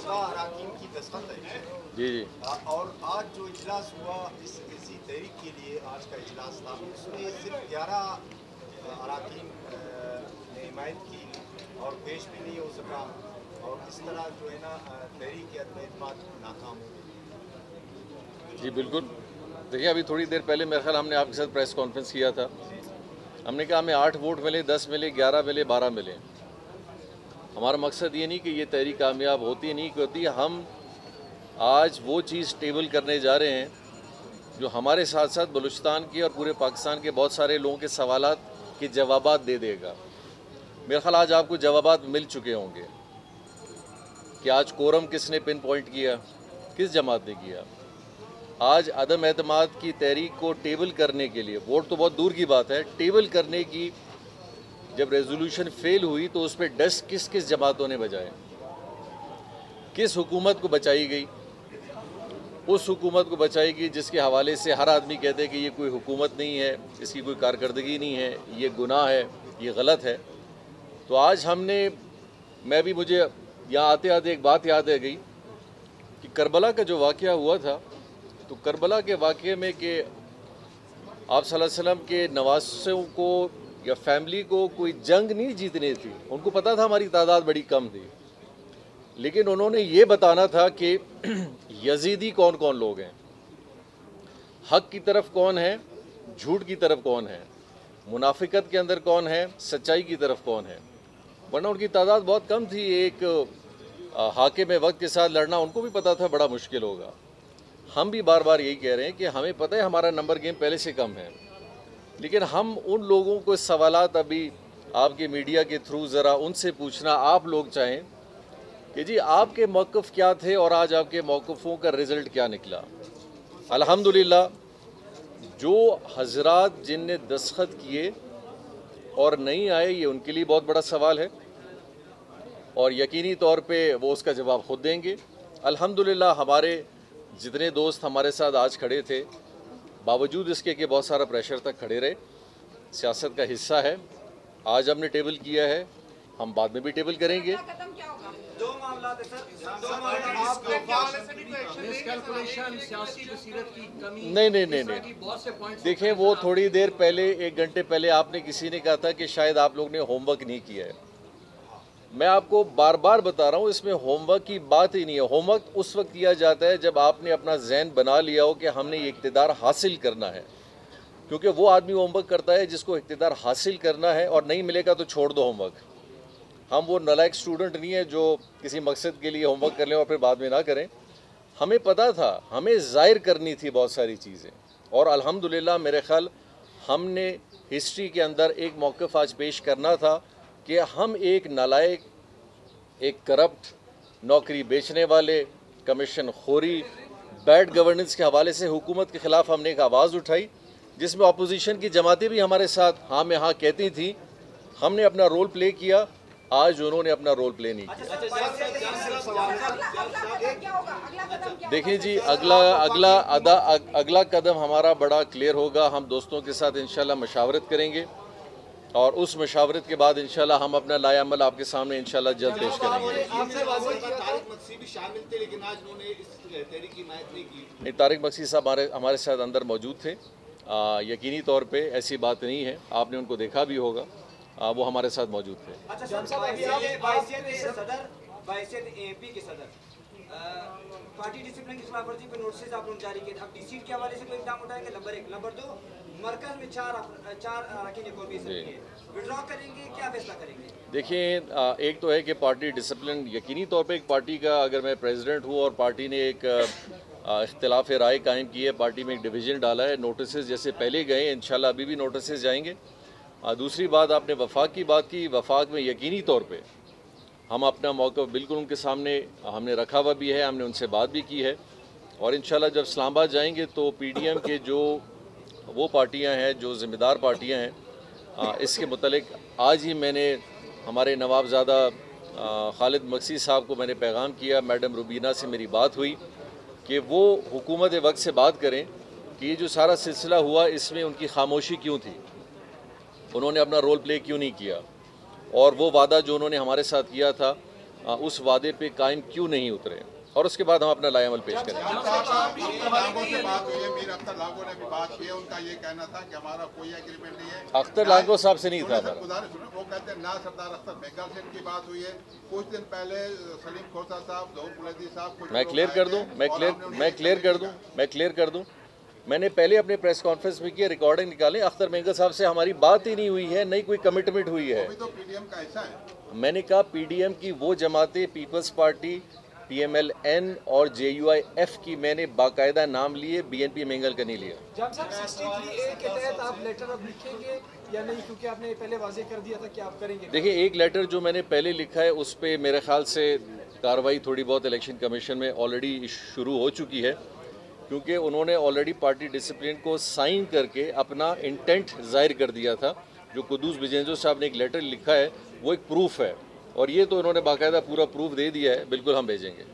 14 अराकीन की दस्तखत है जी जी। और आज जो इजलास हुआ इसी तहरीक के लिए आज का इजलास था, उसमें सिर्फ 11 अराकीन ने हिमायत की और पेश भी नहीं हो सका और इस तरह जो है ना तहरीक अदम-ए-एतमाद नाकाम हो गई। जी बिल्कुल। देखिए अभी थोड़ी देर पहले मेरे ख्याल हमने आपके साथ प्रेस कॉन्फ्रेंस किया था। हमने कहा हमें 8 वोट मिले, 10 मिले, 11 मिले, 12 मिले। हमारा मकसद ये नहीं कि ये तहरीक कामयाब होती नहीं होती। हम आज वो चीज़ टेबल करने जा रहे हैं जो हमारे साथ साथ बलूचिस्तान के और पूरे पाकिस्तान के बहुत सारे लोगों के सवालात के जवाबात दे देगा। मेरा ख्याल आज आपको जवाबात मिल चुके होंगे कि आज कोरम किसने पिन पॉइंट किया, किस जमात ने किया। आज अदम एतमाद की तहरीक को टेबल करने के लिए, वोट तो बहुत दूर की बात है, टेबल करने की जब रेजोल्यूशन फेल हुई तो उस पर डस्ट किस किस जमातों ने बजाए, किस हुकूमत को बचाई गई। उस हुकूमत को बचाई गई जिसके हवाले से हर आदमी कहते हैं कि ये कोई हुकूमत नहीं है, इसकी कोई कारकर्दगी नहीं है, ये गुनाह है, ये गलत है। तो आज हमने, मैं भी, मुझे यहाँ आते आते एक बात याद आ गई कि करबला का जो वाक़या हुआ था, तो करबला के वाक़े में कि आप सल्लल्लाहु अलैहि वसल्लम के नवासों को या फैमिली को कोई जंग नहीं जीतनी थी। उनको पता था हमारी तादाद बड़ी कम थी, लेकिन उन्होंने ये बताना था कि यजीदी कौन कौन लोग हैं, हक की तरफ कौन है, झूठ की तरफ कौन है, मुनाफिकत के अंदर कौन है, सच्चाई की तरफ कौन है। वरना उनकी तादाद बहुत कम थी। एक हाकिम वक्त के साथ लड़ना उनको भी पता था बड़ा मुश्किल होगा। हम भी बार बार यही कह रहे हैं कि हमें पता है हमारा नंबर गेम पहले से कम है, लेकिन हम उन लोगों को सवालात अभी आपके मीडिया के थ्रू ज़रा उनसे पूछना, आप लोग चाहें कि जी आपके मौक़िफ़ क्या थे और आज आपके मौक़िफ़ों का रिज़ल्ट क्या निकला। अल्हम्दुलिल्लाह जो हजरात जिनने दस्तखत किए और नहीं आए, ये उनके लिए बहुत बड़ा सवाल है और यकीनी तौर पे वो उसका जवाब खुद देंगे। अल्हम्दुलिल्लाह हमारे जितने दोस्त हमारे साथ आज खड़े थे, बावजूद इसके कि बहुत सारा प्रेशर तक खड़े रहे, सियासत का हिस्सा है। आज हमने टेबल किया है, हम बाद में भी टेबल करेंगे। दो मामला है सर, नहीं। देखें वो थोड़ी देर पहले, 1 घंटे पहले आपने किसी ने कहा था कि शायद आप लोग ने होमवर्क नहीं किया है। मैं आपको बार बार बता रहा हूँ, इसमें होमवर्क की बात ही नहीं है। होमवर्क उस वक्त किया जाता है जब आपने अपना जहन बना लिया हो कि हमने ये इक़्तिदार हासिल करना है, क्योंकि वो आदमी होमवर्क करता है जिसको इक़्तिदार हासिल करना है, और नहीं मिलेगा तो छोड़ दो होमवर्क। हम वो नालायक स्टूडेंट नहीं है जो किसी मकसद के लिए होमवर्क कर लें और फिर बाद में ना करें। हमें पता था, हमें ज़ाहिर करनी थी बहुत सारी चीज़ें, और अल्हम्दुलिल्लाह मेरे ख्याल हमने हिस्ट्री के अंदर एक मौक़िफ़ आज पेश करना था कि हम एक नालायक, एक करप्ट, नौकरी बेचने वाले, कमीशन खोरी, बैड गवर्नेंस के हवाले से हुकूमत के ख़िलाफ़ हमने एक आवाज़ उठाई, जिसमें अपोजिशन की जमातें भी हमारे साथ हाँ में हाँ कहती थी। हमने अपना रोल प्ले किया, आज उन्होंने अपना रोल प्ले नहीं किया। देखिए जी, अगला कदम हमारा बड़ा क्लियर होगा। हम दोस्तों के साथ इंशाल्लाह मशावरत करेंगे और उस मशावरत के बाद इंशाल्लाह हम अपना लाया अमल आपके सामने इंशाल्लाह जल्द पेश करेंगे। तारिक मक्सी साहब हमारे साथ अंदर मौजूद थे। यकीनी तौर पे ऐसी बात नहीं है, आपने उनको देखा भी होगा, वो हमारे साथ मौजूद थे। पार्टी डिसिप्लिन की खिलाफवर्जी पर नोटिस आप लोग जारी किए, अब सीट के हवाले से कोई इक़दाम उठाएंगे? नंबर 1। नंबर 2, मरकज में 4 अरकान कौमी विड्रॉ करेंगे, क्या फैसला करेंगे? देखिए, एक तो है कि पार्टी डिसिप्लिन, यकीनी तौर पे एक पार्टी का, अगर मैं प्रेसिडेंट हूँ और पार्टी ने एक इख्तिलाफ राय कायम की है, पार्टी में एक डिवीज़न डाला है, नोटिस जैसे पहले गए इंशाल्लाह अभी भी नोटिस जाएंगे। दूसरी बात, आपने वफाक की बात की, वफाक में यकीनी तौर पे हम अपना मौक़िफ़ बिल्कुल उनके सामने हमने रखा हुआ भी है, हमने उनसे बात भी की है, और इंशाल्लाह जब इस्लामाबाद जाएंगे तो पीडीएम के जो वो पार्टियां हैं, जो ज़िम्मेदार पार्टियां हैं, इसके मुतल्लिक आज ही मैंने हमारे नवाबज़ादा खालिद मक्सी साहब को मैंने पैगाम किया, मैडम रुबीना से मेरी बात हुई कि वो हुकूमत वक्त से बात करें कि ये जो सारा सिलसिला हुआ इसमें उनकी खामोशी क्यों थी, उन्होंने अपना रोल प्ले क्यों नहीं किया, और वो वादा जो उन्होंने हमारे साथ किया था उस वादे पे कायम क्यों नहीं उतरे, और उसके बाद हम अपना लाएअमल पेश करेंगे। अख्तर लागो साहब से नहीं था वो कहते हैं ना सरदार अख्तर मेघल से इनकी बात हुई है, कुछ दिन पहले सलीम खोसा साहब, जहूर कुरैशी साहब, मैं क्लियर कर दूं, मैंने पहले अपने प्रेस कॉन्फ्रेंस में किया, रिकॉर्डिंग निकालें, अख्तर मेघल साहब से हमारी बात ही नहीं हुई है, नहीं कोई कमिटमेंट हुई है। तो पीडीएम का ऐसा है, मैंने कहा पीडीएम की वो जमातें, पीपल्स पार्टी, PMLN और JUIF की मैंने बाकायदा नाम लिए, BNP मेंगल का नहीं लिया। जाम साहब 63A के तहत आप लेटर अब लिखेंगे या नहीं, क्योंकि आपने पहले वाजे कर दिया था कि आप करेंगे? देखिए, एक लेटर जो मैंने पहले लिखा है उस पर मेरे ख्याल से कार्रवाई थोड़ी बहुत इलेक्शन कमीशन में ऑलरेडी शुरू हो चुकी है, क्योंकि उन्होंने ऑलरेडी पार्टी डिसिप्लिन को साइन करके अपना इंटेंट जाहिर कर दिया था। जो कुद्दूस बिजेंजो साहब ने एक लेटर लिखा है वो एक प्रूफ है, और ये तो उन्होंने बाकायदा पूरा प्रूफ दे दिया है, बिल्कुल हम भेजेंगे।